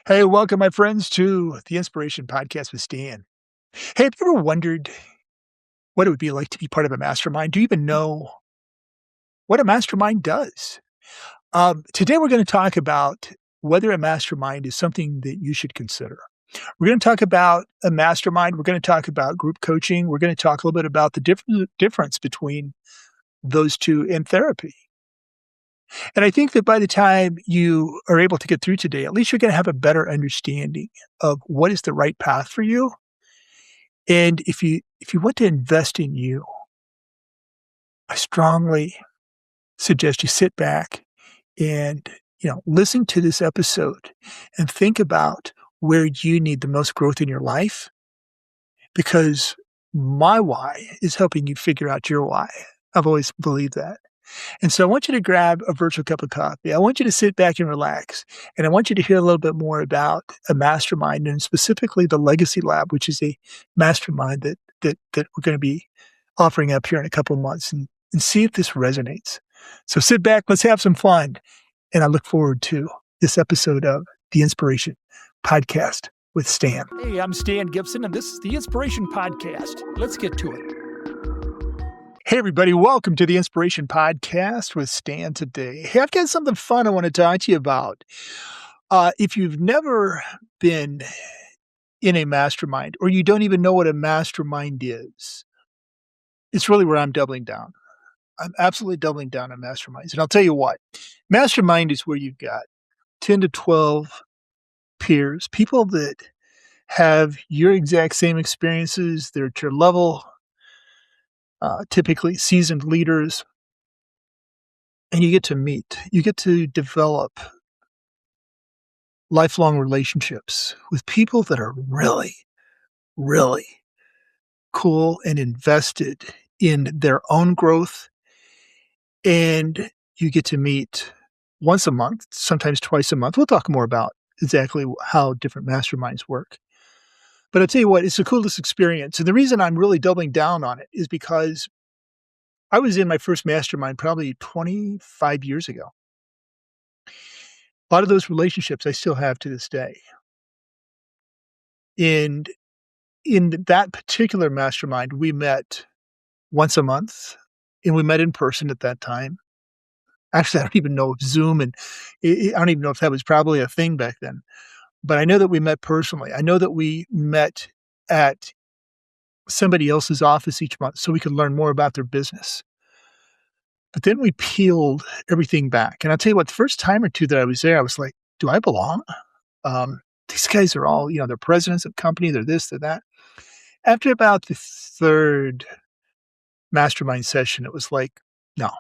Hey, welcome, my friends, to the Inspiration Podcast with Stan. Hey, have you ever wondered what it would be like to be part of a mastermind? Do you even know what a mastermind does? Today, we're going to talk about whether a mastermind is something that you should consider. We're going to talk about a mastermind. We're going to talk about group coaching. We're going to talk a little bit about the difference between those two in therapy. And I think that by the time you are able to get through today, at least you're going to have a better understanding of what is the right path for you. And if you want to invest in you, I strongly suggest you sit back and, listen to this episode and think about where you need the most growth in your life, because my why is helping you figure out your why. I've always believed that. And so I want you to grab a virtual cup of coffee. I want you to sit back and relax. And I want you to hear a little bit more about a mastermind, and specifically the Legacy Lab, which is a mastermind that we're going to be offering up here in a couple of months, and see if this resonates. So sit back, let's have some fun. And I look forward to this episode of the Inspiration Podcast with Stan. Hey, I'm Stan Gibson, and this is the Inspiration Podcast. Let's get to it. Hey, everybody. Welcome to the Inspiration Podcast with Stan today. Hey, I've got something fun I want to talk to you about. If you've never been in a mastermind, or you don't even know what a mastermind is, it's really where I'm doubling down. I'm absolutely doubling down on masterminds. And I'll tell you what, mastermind is where you've got 10 to 12 peers, people that have your exact same experiences. They're at your level, typically seasoned leaders. And you get to meet, you get to develop lifelong relationships with people that are really, really cool and invested in their own growth. And you get to meet once a month, sometimes twice a month. We'll talk more about exactly how different masterminds work. But I'll tell you what, it's the coolest experience. And the reason I'm really doubling down on it is because I was in my first mastermind probably 25 years ago. A lot of those relationships I still have to this day. And in that particular mastermind, we met once a month, and we met in person at that time. Actually, I don't even know if Zoom and I don't even know if that was probably a thing back then. But I know that we met personally. I know that we met at somebody else's office each month so we could learn more about their business. But then we peeled everything back. And I'll tell you what, the first time or two that I was there, I was like, do I belong? These guys are all, they're presidents of company, they're this, they're that. After about the third mastermind session, it was like, no,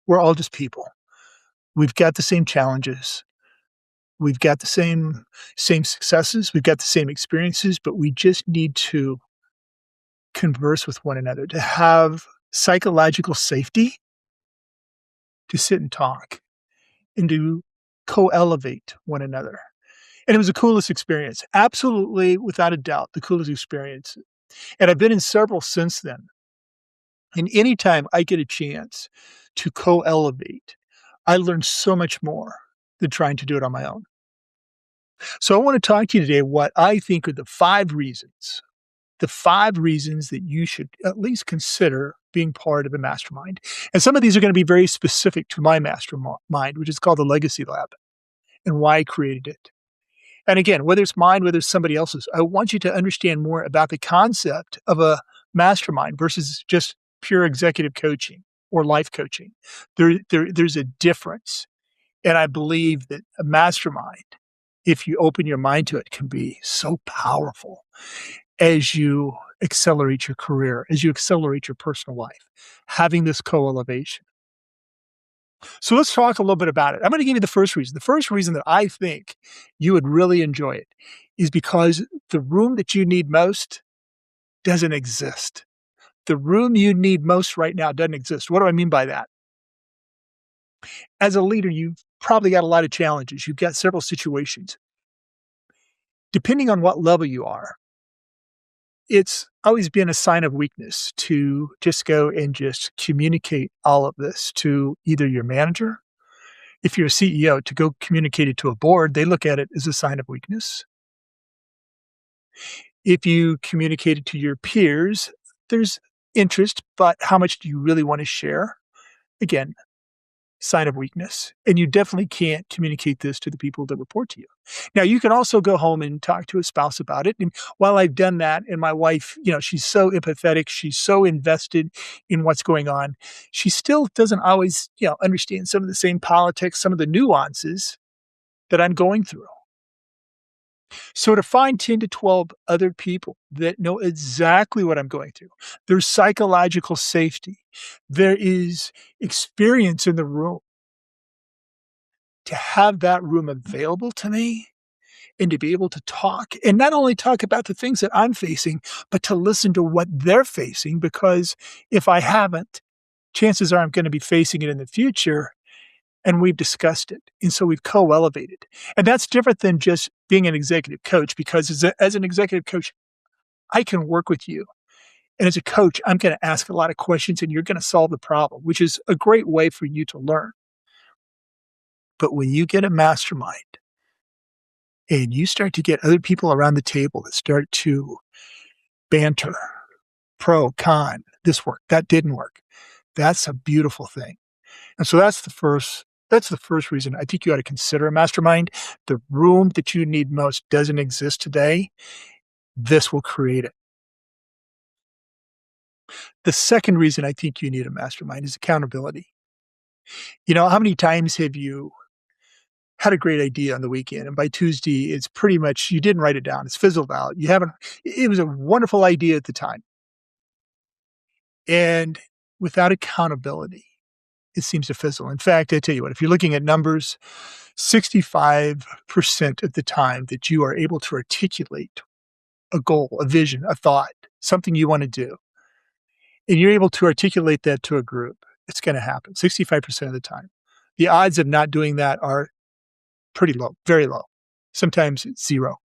we're all just people. We've got the same challenges. We've got the same successes. We've got the same experiences, but we just need to converse with one another, to have psychological safety, to sit and talk, and to co-elevate one another. And it was the coolest experience. Absolutely, without a doubt, the coolest experience. And I've been in several since then. And anytime I get a chance to co-elevate, I learn so much more than trying to do it on my own. So I want to talk to you today what I think are the 5 reasons that you should at least consider being part of a mastermind. And some of these are going to be very specific to my mastermind, which is called the Legacy Lab, and why I created it. And again, whether it's mine, whether it's somebody else's, I want you to understand more about the concept of a mastermind versus just pure executive coaching or life coaching. There's a difference. And I believe that a mastermind, if you open your mind to it, can be so powerful as you accelerate your career, as you accelerate your personal life, having this co-elevation. So let's talk a little bit about it. I'm going to give you the first reason. The first reason that I think you would really enjoy it is because the room that you need most doesn't exist. The room you need most right now doesn't exist. What do I mean by that? As a leader, you've probably got a lot of challenges. You've got several situations. Depending on what level you are, it's always been a sign of weakness to just go and just communicate all of this to either your manager, if you're a CEO, to go communicate it to a board, they look at it as a sign of weakness. If you communicate it to your peers, there's interest, but how much do you really want to share? Again, sign of weakness. And you definitely can't communicate this to the people that report to you. Now, you can also go home and talk to a spouse about it. And while I've done that, and my wife, she's so empathetic, she's so invested in what's going on, she still doesn't always, understand some of the same politics, some of the nuances that I'm going through. So to find 10 to 12 other people that know exactly what I'm going through, there's psychological safety, there is experience in the room, to have that room available to me and to be able to talk and not only talk about the things that I'm facing, but to listen to what they're facing, because if I haven't, chances are I'm going to be facing it in the future. And we've discussed it. And so we've co-elevated. And that's different than just being an executive coach, because as an executive coach, I can work with you. And as a coach, I'm going to ask a lot of questions and you're going to solve the problem, which is a great way for you to learn. But when you get a mastermind and you start to get other people around the table that start to banter, pro, con, this worked, that didn't work, that's a beautiful thing. And so that's the first reason I think you ought to consider a mastermind. The room that you need most doesn't exist today. This will create it. The second reason I think you need a mastermind is accountability. How many times have you had a great idea on the weekend, and by Tuesday, it's pretty much you didn't write it down. It's fizzled out. It was a wonderful idea at the time. And without accountability, it seems to fizzle. In fact, I tell you what, if you're looking at numbers, 65% of the time that you are able to articulate a goal, a vision, a thought, something you want to do, and you're able to articulate that to a group, it's going to happen 65% of the time. The odds of not doing that are pretty low, very low. Sometimes it's zero.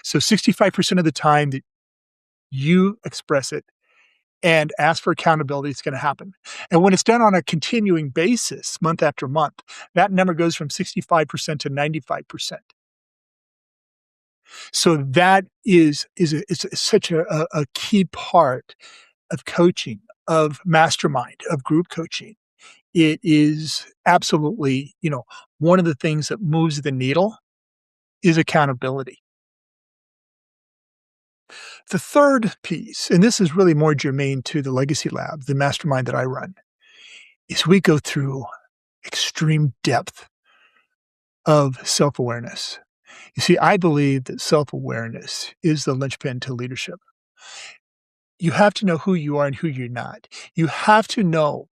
So 65% of the time that you express it and ask for accountability, it's going to happen. And when it's done on a continuing basis, month after month, that number goes from 65% to 95%. So that is such a key part of coaching, of mastermind, of group coaching. It is absolutely, one of the things that moves the needle is accountability. The third piece, and this is really more germane to the Legacy Lab, the mastermind that I run, is we go through extreme depth of self-awareness. You see, I believe that self-awareness is the linchpin to leadership. You have to know who you are and who you're not. You have to know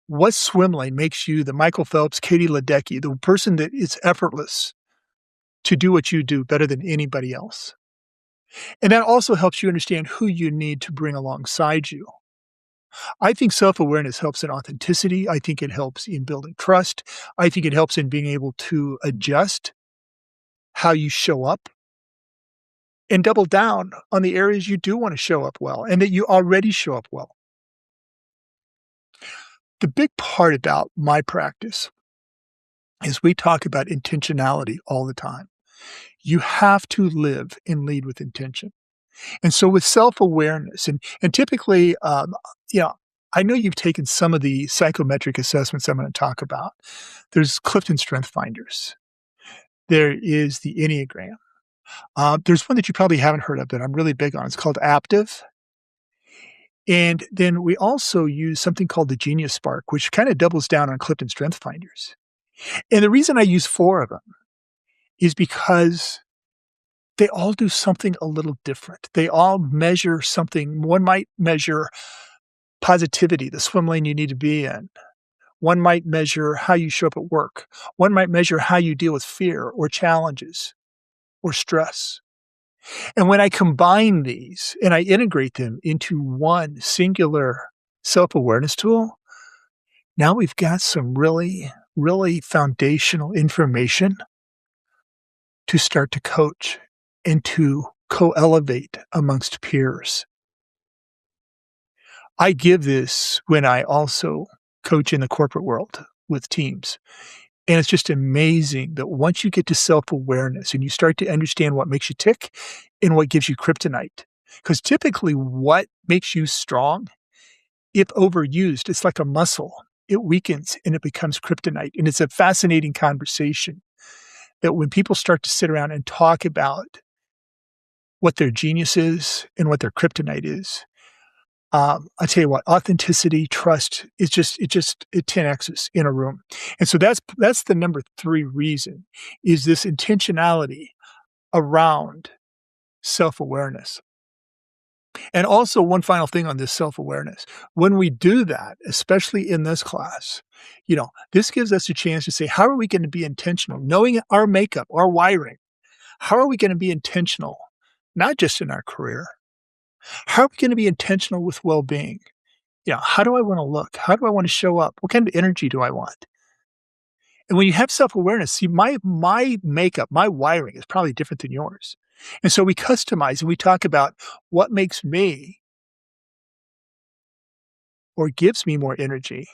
what swim lane makes you the Michael Phelps, Katie Ledecky, the person that is effortless to do what you do better than anybody else. And that also helps you understand who you need to bring alongside you. I think self-awareness helps in authenticity. I think it helps in building trust. I think it helps in being able to adjust how you show up and double down on the areas you do want to show up well and that you already show up well. The big part about my practice is we talk about intentionality all the time. You have to live and lead with intention. And so with self-awareness and typically, I know you've taken some of the psychometric assessments I'm going to talk about. There's Clifton StrengthFinders. There is the Enneagram. There's one that you probably haven't heard of that I'm really big on. It's called Aptive. And then we also use something called the Genius Spark, which kind of doubles down on Clifton StrengthFinders. And the reason I use 4 of them is because they all do something a little different. They all measure something. One might measure positivity, the swim lane you need to be in. One might measure how you show up at work. One might measure how you deal with fear or challenges or stress. And when I combine these and I integrate them into one singular self-awareness tool, now we've got some really, really foundational information to start to coach and to co-elevate amongst peers. I give this when I also coach in the corporate world with teams. And it's just amazing that once you get to self-awareness and you start to understand what makes you tick and what gives you kryptonite, because typically what makes you strong, if overused, it's like a muscle. It weakens and it becomes kryptonite. And it's a fascinating conversation that when people start to sit around and talk about what their genius is and what their kryptonite is, I tell you what, authenticity, trust it 10x's in a room. And so that's the number 3 reason is this intentionality around self-awareness. And also one final thing on this self-awareness. When we do that, especially in this class, this gives us a chance to say, how are we going to be intentional? Knowing our makeup, our wiring, how are we going to be intentional, not just in our career? How are we going to be intentional with well-being? How do I want to look? How do I want to show up? What kind of energy do I want? And when you have self-awareness, see, my makeup, my wiring is probably different than yours. And so we customize and we talk about what makes me or gives me more energy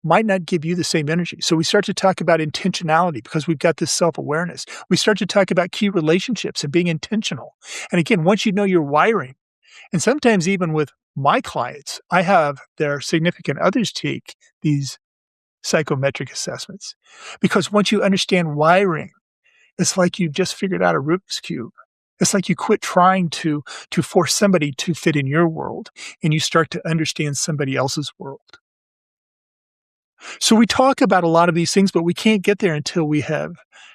might not give you the same energy. So we start to talk about intentionality because we've got this self-awareness. We start to talk about key relationships and being intentional. And again, once you know your wiring, and sometimes even with my clients, I have their significant others take these psychometric assessments. Because once you understand wiring, it's like you just figured out a Rubik's Cube. It's like you quit trying to force somebody to fit in your world and you start to understand somebody else's world. So we talk about a lot of these things, but we can't get there until we have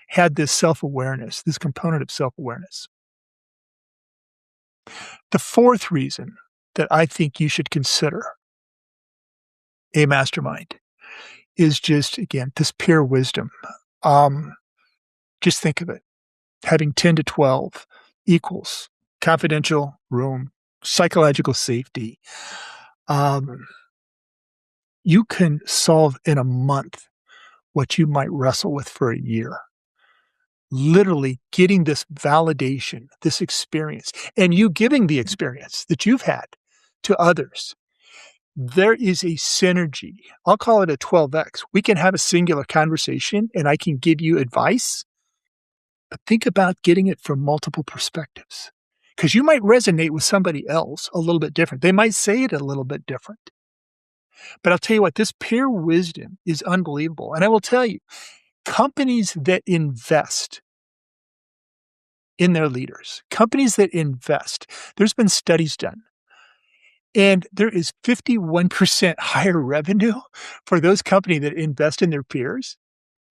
had this self-awareness, this component of self-awareness. The 4th reason that I think you should consider a mastermind is just, again, this pure wisdom. Just think of it. Having 10 to 12 equals confidential room, psychological safety. You can solve in a month what you might wrestle with for a year. Literally getting this validation, this experience, and you giving the experience that you've had to others. There is a synergy. I'll call it a 12x. We can have a singular conversation and I can give you advice, but think about getting it from multiple perspectives because you might resonate with somebody else a little bit different. They might say it a little bit different. But I'll tell you what, this pure wisdom is unbelievable. And I will tell you, companies that invest in their leaders, companies that invest, there's been studies done. And there is 51% higher revenue for those companies that invest in their peers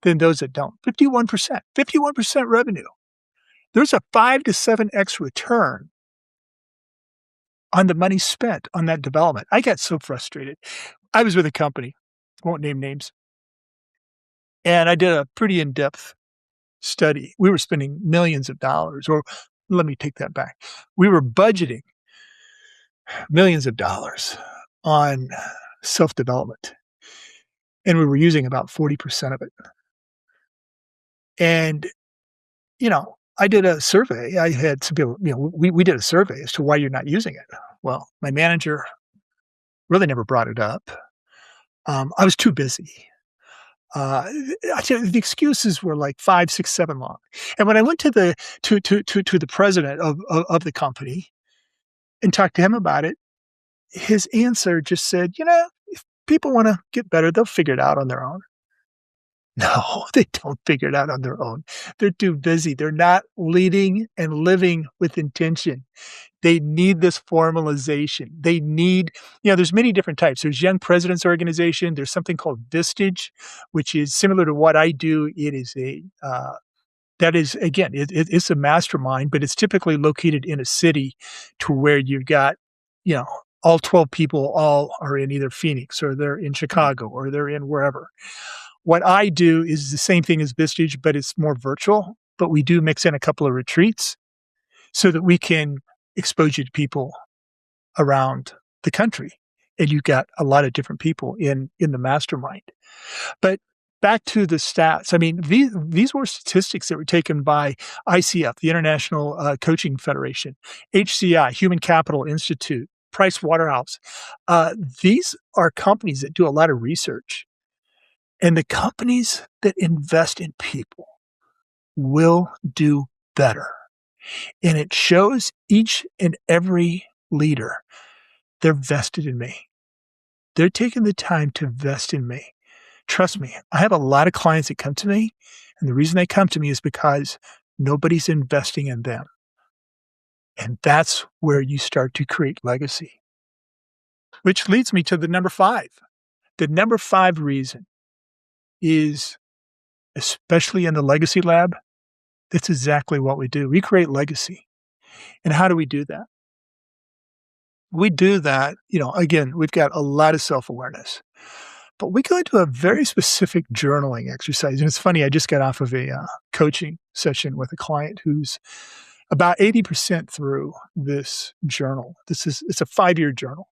than those that don't. 51% revenue. There's a 5 to 7x return on the money spent on that development. I got so frustrated. I was with a company, won't name names, and I did a pretty in-depth study. We were spending millions of dollars, or let me take that back. We were budgeting millions of dollars on self-development, and we were using about 40% of it. And, I did a survey. I had some people, we did a survey as to why you're not using it. Well, my manager really never brought it up. I was too busy. I tell you, the excuses were like 5, 6, 7 long. And when I went to the president of the company and talked to him about it, his answer just said, if people want to get better, they'll figure it out on their own. No, they don't figure it out on their own. They're too busy. They're not leading and living with intention. They need this formalization. They need, there's many different types. There's Young Presidents Organization. There's something called Vistage, which is similar to what I do. It is it's a mastermind, but it's typically located in a city to where you've got, all 12 people all are in either Phoenix or they're in Chicago or they're in wherever. What I do is the same thing as Vistage, but it's more virtual, but we do mix in a couple of retreats so that we can expose you to people around the country. And you've got a lot of different people in the mastermind. But back to the stats. I mean, these were statistics that were taken by ICF, the International Coaching Federation, HCI, Human Capital Institute, Price Waterhouse. These are companies that do a lot of research. And the companies that invest in people will do better. And it shows each and every leader they're vested in me. They're taking the time to invest in me. Trust me, I have a lot of clients that come to me, and the reason they come to me is because nobody's investing in them. And that's where you start to create legacy. Which leads me to the number 5. The number 5 reason is, especially in the legacy lab, that's exactly what we do. We create legacy. And how do we do that? We do that, again, we've got a lot of self-awareness, but we go into a very specific journaling exercise. And it's funny, I just got off of a coaching session with a client who's about 80% through this journal. It's a 5-year journal.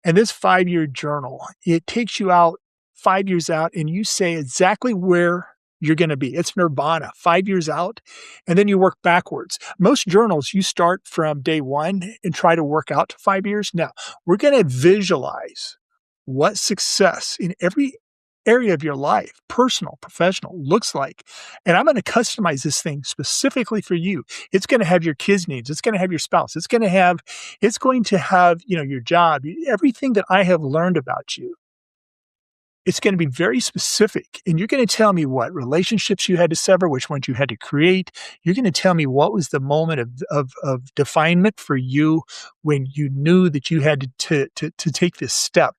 And this 5-year journal, it takes you out 5 years out and you say exactly where you're going to be. It's nirvana, 5 years out, and then you work backwards. Most journals, you start from day 1 and try to work out to 5 years. Now, we're going to visualize what success in every area of your life, personal, professional, looks like. And I'm going to customize this thing specifically for you. It's going to have your kids' needs. It's going to have your spouse. It's going to have, your job, everything that I have learned about you. It's going to be very specific. And you're going to tell me what relationships you had to sever, which ones you had to create. You're going to tell me what was the moment of definement for you when you knew that you had to take this step.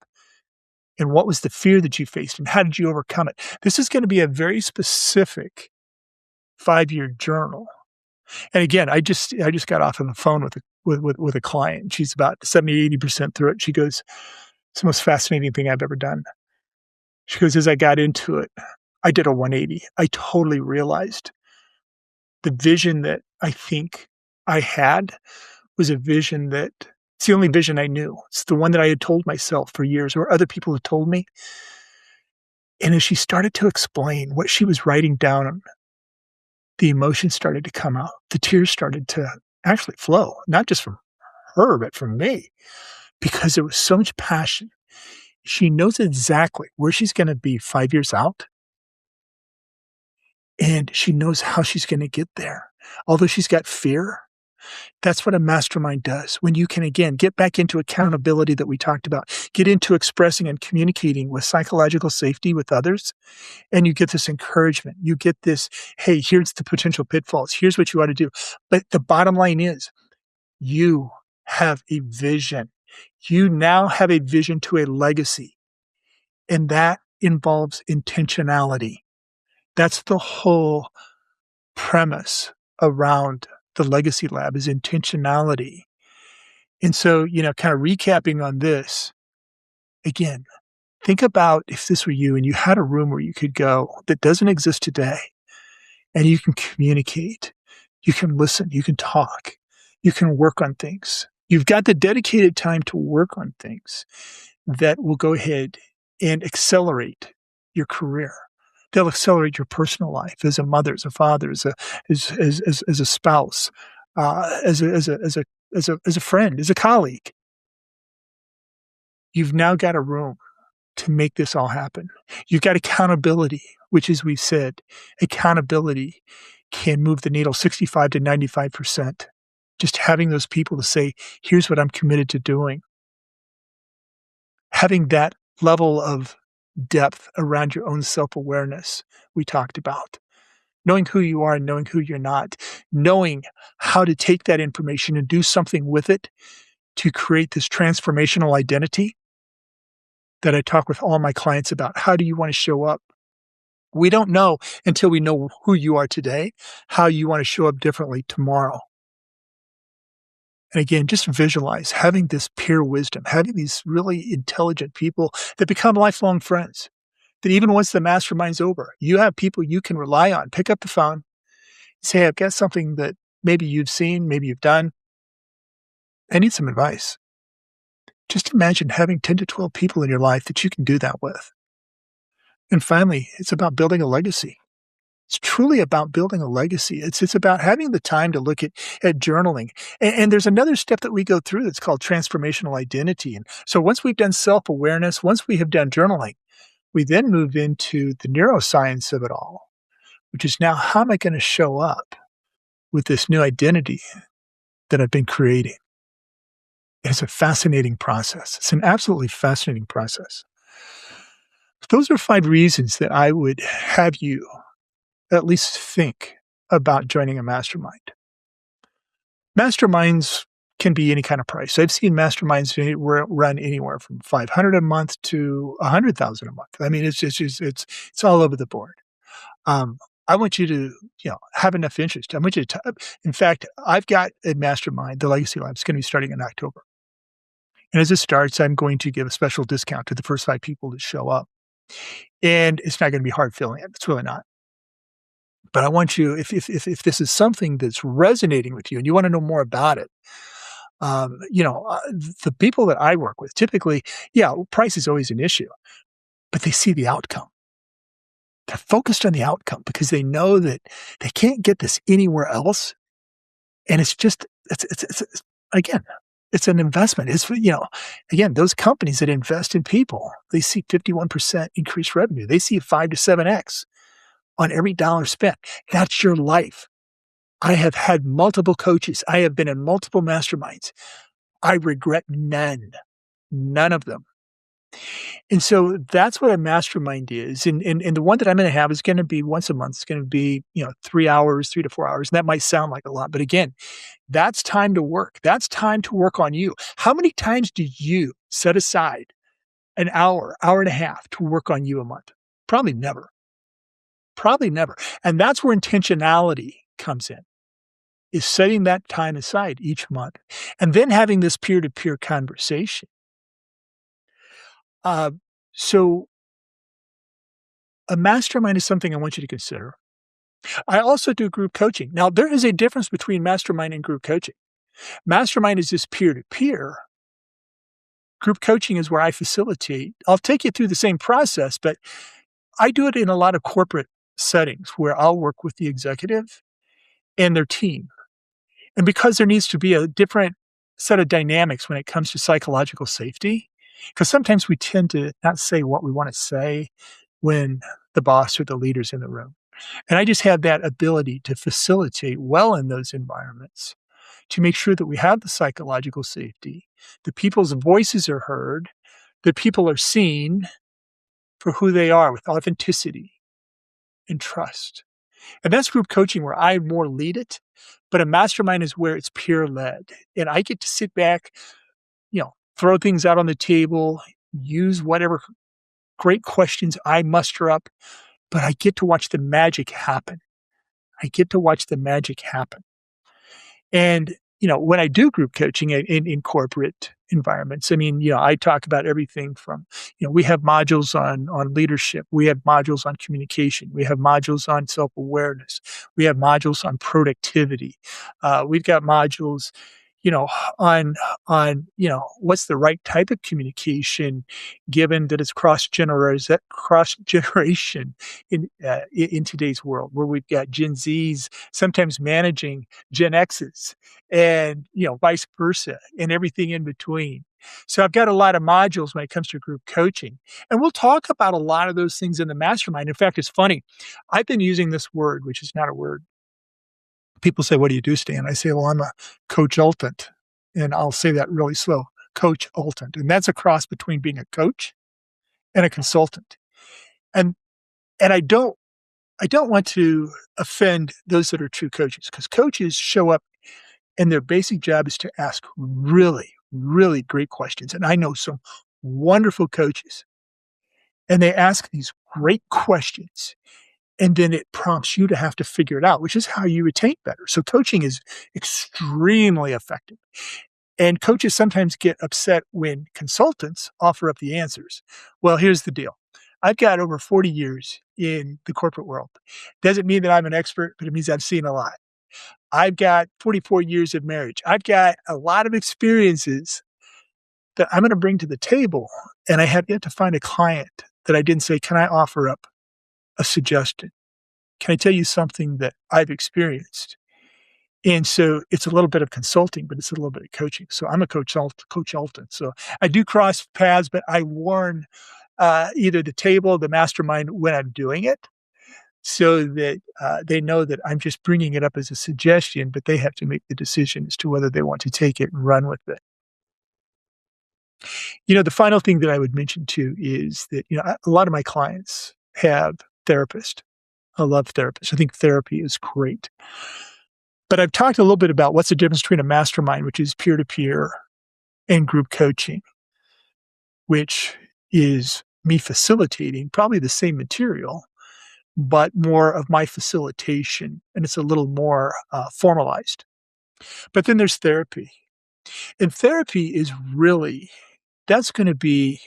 And what was the fear that you faced and how did you overcome it? This is going to be a very specific 5-year journal. And again, I just got off on the phone with a client. She's about 70-80% through it. She goes, "It's the most fascinating thing I've ever done." She goes, "As I got into it, I did a 180. I totally realized the vision that I think I had was a vision that it's the only vision I knew. It's the one that I had told myself for years or other people had told me." And as she started to explain what she was writing down, the emotions started to come out. The tears started to actually flow, not just from her, but from me, because there was so much passion. She knows exactly where she's going to be 5 years out, and she knows how she's going to get there. Although she's got fear, that's what a mastermind does. When you can, again, get back into accountability that we talked about, get into expressing and communicating with psychological safety with others, and you get this encouragement. You get this, hey, here's the potential pitfalls. Here's what you ought to do. But the bottom line is you have a vision. You now have a vision to a legacy, and that involves intentionality. That's the whole premise around the Legacy Lab is intentionality. And so, kind of recapping on this, again, think about if this were you and you had a room where you could go that doesn't exist today, and you can communicate, you can listen, you can talk, you can work on things. You've got the dedicated time to work on things that will go ahead and accelerate your career. They'll accelerate your personal life as a mother, as a father, as a spouse, as a friend, as a colleague. You've now got a room to make this all happen. You've got accountability, which, as we've said, accountability can move the needle 65 to 95%. Just having those people to say, here's what I'm committed to doing. Having that level of depth around your own self-awareness we talked about. Knowing who you are and knowing who you're not. Knowing how to take that information and do something with it to create this transformational identity that I talk with all my clients about. How do you want to show up? We don't know until we know who you are today, how you want to show up differently tomorrow. And again, just visualize having this peer wisdom, having these really intelligent people that become lifelong friends, that even once the mastermind's over, you have people you can rely on. Pick up the phone, say, I've got something that maybe you've seen, maybe you've done. I need some advice. Just imagine having 10 to 12 people in your life that you can do that with. And finally, it's about building a legacy. It's truly about building a legacy. It's about having the time to look at journaling. And there's another step that we go through that's called transformational identity. And so once we've done self-awareness, once we have done journaling, We then move into the neuroscience of it all, which is now how am I going to show up with this new identity that I've been creating? It's a fascinating process. It's an absolutely fascinating process. Those are 5 reasons that I would have you at least think about joining a mastermind. Masterminds can be any kind of price. I've seen masterminds run anywhere from 500 a month to 100,000 a month. I mean, it's all over the board. Um, I want you to, have enough interest. I want you to in fact, I've got a mastermind, the Legacy Lab, it's gonna be starting in October. And as it starts, I'm going to give a special discount to the first 5 people that show up. And it's not gonna be hard filling it. It's really not. But I want you, if this is something that's resonating with you and you wanna know more about it, the people that I work with typically, yeah, price is always an issue, but they see the outcome. They're focused on the outcome because they know that they can't get this anywhere else. And it's just, it's again, it's an investment. Again, those companies that invest in people, they see 51% increased revenue. They see 5 to 7x on every dollar spent. That's your life. I have had multiple coaches. I have been in multiple masterminds. I regret none of them. And so that's what a mastermind is. And the one that I'm going to have is going to be once a month. It's going to be, 3 hours, 3 to 4 hours. And that might sound like a lot, but again, that's time to work. That's time to work on you. How many times do you set aside an hour and a half to work on you a month? Probably never. Probably never. And that's where intentionality comes in, is setting that time aside each month and then having this peer-to-peer conversation. Uh, so a mastermind is something I want you to consider. I also do group coaching. Now, there is a difference between mastermind and group coaching. Mastermind is just peer-to-peer. Group coaching is where I facilitate. I'll take you through the same process, but I do it in a lot of corporate settings where I'll work with the executive and their team. And because there needs to be a different set of dynamics when it comes to psychological safety, because sometimes we tend to not say what we want to say when the boss or the leader's in the room. And I just have that ability to facilitate well in those environments to make sure that we have the psychological safety, that people's voices are heard, that people are seen for who they are with authenticity and trust. And that's group coaching where I more lead it, but a mastermind is where it's peer led. And I get to sit back, throw things out on the table, use whatever great questions I muster up, but I get to watch the magic happen. I get to watch the magic happen. And, when I do group coaching in corporate environments, I mean, I talk about everything from, we have modules on leadership. We have modules on communication. We have modules on self-awareness. We have modules on productivity. We've got modules, on what's the right type of communication given that it's cross generation in today's world, where we've got Gen Zs sometimes managing Gen X's and vice versa and everything in between. So I've got a lot of modules when it comes to group coaching, and we'll talk about a lot of those things in the mastermind. In fact, it's funny, I've been using this word, which is not a word. People say, "What do you do, Stan?" I say, "Well, I'm a coach-sultant," and I'll say that really slow, coach-sultant, and that's a cross between being a coach and a consultant. And I don't want to offend those that are true coaches, because coaches show up and their basic job is to ask really, really great questions. And I know some wonderful coaches, and they ask these great questions, and then it prompts you to have to figure it out, which is how you retain better. So coaching is extremely effective. And coaches sometimes get upset when consultants offer up the answers. Well, here's the deal. I've got over 40 years in the corporate world. Doesn't mean that I'm an expert, but it means I've seen a lot. I've got 44 years of marriage. I've got a lot of experiences that I'm going to bring to the table. And I have yet to find a client that I didn't say, can I offer up a suggestion? Can I tell you something that I've experienced? And so it's a little bit of consulting, but it's a little bit of coaching. So I'm a coach-sultant. So I do cross paths, but I warn either the table, the mastermind when I'm doing it, so that they know that I'm just bringing it up as a suggestion, but they have to make the decision as to whether they want to take it and run with it. The final thing that I would mention too is that, a lot of my clients have therapists. I love therapists. I think therapy is great. But I've talked a little bit about what's the difference between a mastermind, which is peer to peer, and group coaching, which is me facilitating probably the same material, but more of my facilitation, and it's a little more formalized. But then there's therapy. And therapy is really, that's going to be,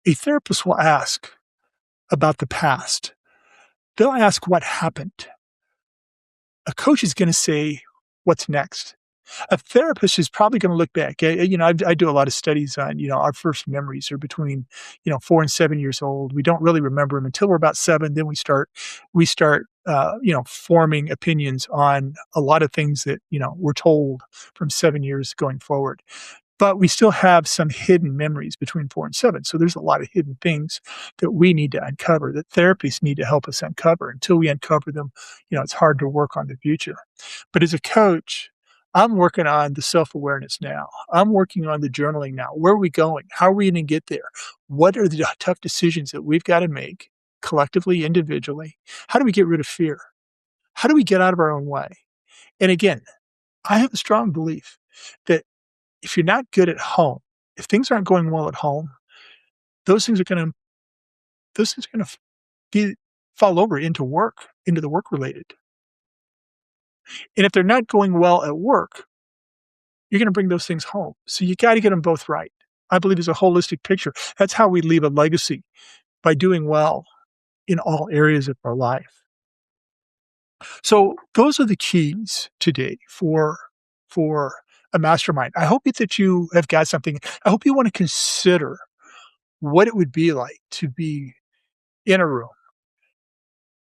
a therapist will ask about the past. They'll ask what happened. A coach is going to say, what's next? A therapist is probably going to look back. I do a lot of studies on, our first memories are between, 4 and 7 years old. We don't really remember them until we're about 7. Then we start, forming opinions on a lot of things that, we're told from 7 years going forward. But we still have some hidden memories between 4 and 7. So there's a lot of hidden things that we need to uncover, that therapists need to help us uncover. Until we uncover them, it's hard to work on the future. But as a coach, I'm working on the self-awareness now. I'm working on the journaling now. Where are we going? How are we going to get there? What are the tough decisions that we've got to make collectively, individually? How do we get rid of fear? How do we get out of our own way? And again, I have a strong belief that if you're not good at home, if things aren't going well at home, those things are going to fall over into work, into the work related. And if they're not going well at work, you're going to bring those things home. So you got to get them both right. I believe it's a holistic picture. That's how we leave a legacy, by doing well in all areas of our life. So those are the keys today for a mastermind. I hope that you have got something. I hope you want to consider what it would be like to be in a room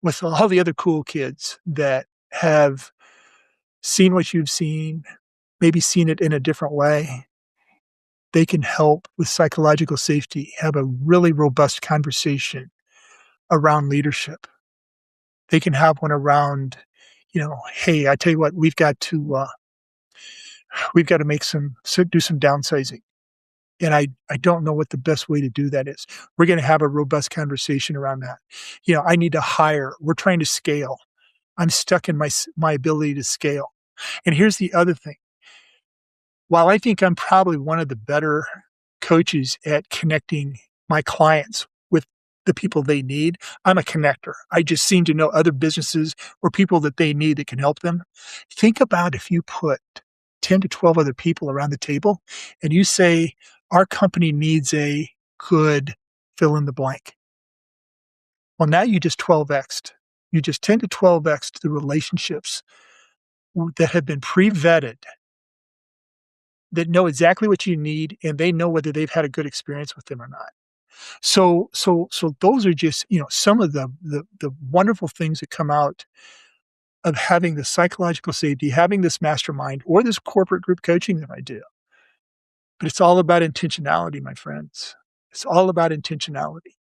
with all the other cool kids that have seen what you've seen, maybe seen it in a different way. They can help with psychological safety, have a really robust conversation around leadership. They can have one around, hey, I tell you what, we've got to do some downsizing. And I don't know what the best way to do that is. We're going to have a robust conversation around that. I need to hire. We're trying to scale. I'm stuck in my ability to scale. And here's the other thing. While I think I'm probably one of the better coaches at connecting my clients with the people they need, I'm a connector. I just seem to know other businesses or people that they need that can help them. Think about if you put 10 to 12 other people around the table and you say, our company needs a good fill in the blank. Well, now you just 12x'd. You just 10 to 12x'd the relationships that have been pre-vetted, that know exactly what you need, and they know whether they've had a good experience with them or not. So those are just, some of the wonderful things that come out of having the psychological safety, having this mastermind or this corporate group coaching that I do. But it's all about intentionality, my friends. It's all about intentionality.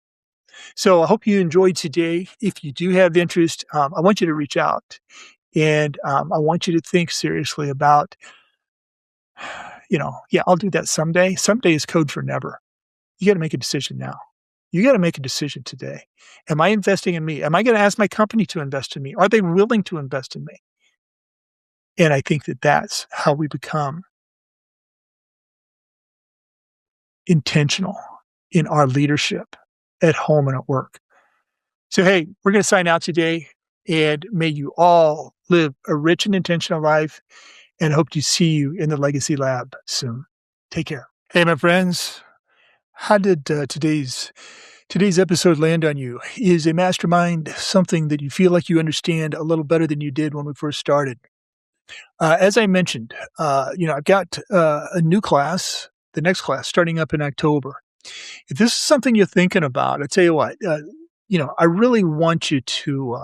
So I hope you enjoyed today. If you do have interest, I want you to reach out, and I want you to think seriously about, I'll do that someday. Someday is code for never. You got to make a decision now. You got to make a decision today. Am I investing in me? Am I going to ask my company to invest in me? Are they willing to invest in me? And I think that that's how we become intentional in our leadership at home and at work. So, hey, we're going to sign out today, and may you all live a rich and intentional life, and hope to see you in the Legacy Lab soon. Take care. Hey, my friends, how did today's episode land on you? Is a mastermind something that you feel like you understand a little better than you did when we first started? As I mentioned, I've got a new class, the next class, starting up in October. If this is something you're thinking about, I tell you what, I really want you to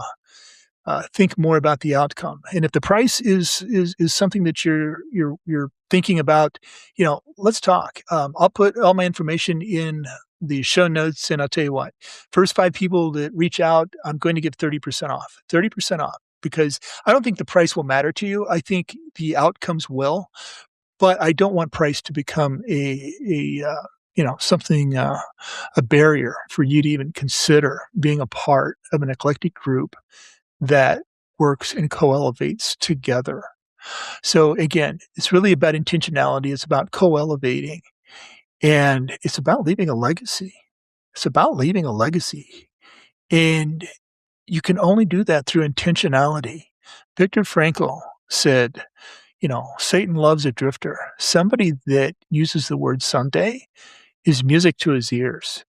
think more about the outcome. And if the price is something that you're thinking about, let's talk. I'll put all my information in the show notes, and I'll tell you what, first 5 people that reach out, I'm going to give 30% off. 30% off, because I don't think the price will matter to you. I think the outcomes will, but I don't want price to become something, a barrier for you to even consider being a part of an eclectic group that works and co-elevates together. So again, it's really about intentionality. It's about co-elevating, and it's about leaving a legacy. It's about leaving a legacy. And you can only do that through intentionality. Viktor Frankl said, Satan loves a drifter. Somebody that uses the word someday is music to his ears.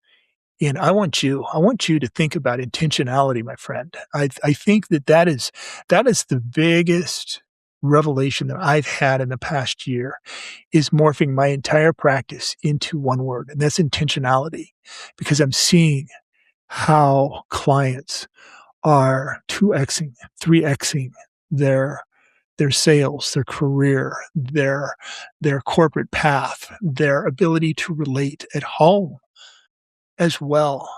And I want you to think about intentionality, my friend. I think that is the biggest revelation that I've had in the past year, is morphing my entire practice into one word, and that's intentionality, because I'm seeing how clients are 2xing, 3xing their sales, their career, their corporate path, their ability to relate at home as well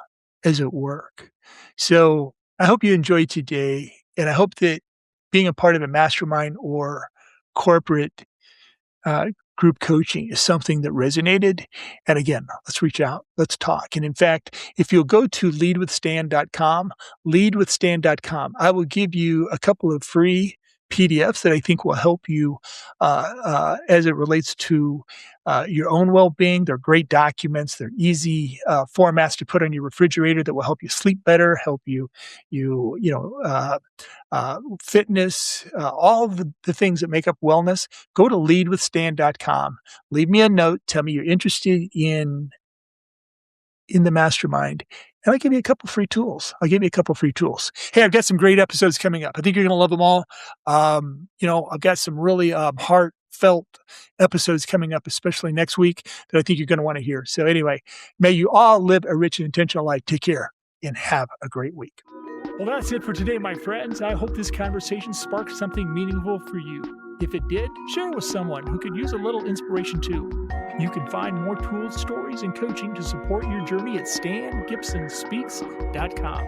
as at work. So I hope you enjoyed today, and I hope that being a part of a mastermind or corporate uh, group coaching is something that resonated. And again, let's reach out, let's talk. And in fact, if you'll go to leadwithstan.com, I will give you a couple of free PDFs that I think will help you as it relates to your own well-being. They're great documents. They're easy formats to put on your refrigerator that will help you sleep better, help fitness, all the things that make up wellness. Go to leadwithstan.com. Leave me a note. Tell me you're interested in the mastermind, and I'll give you a couple free tools. Hey, I've got some great episodes coming up. I think you're going to love them all. I've got some really heartfelt episodes coming up, especially next week, that I think you're going to want to hear. So anyway, may you all live a rich and intentional life. Take care and have a great week. Well, that's it for today, my friends. I hope this conversation sparked something meaningful for you. If it did, share it with someone who could use a little inspiration too. You can find more tools, stories, and coaching to support your journey at StanGibsonSpeaks.com.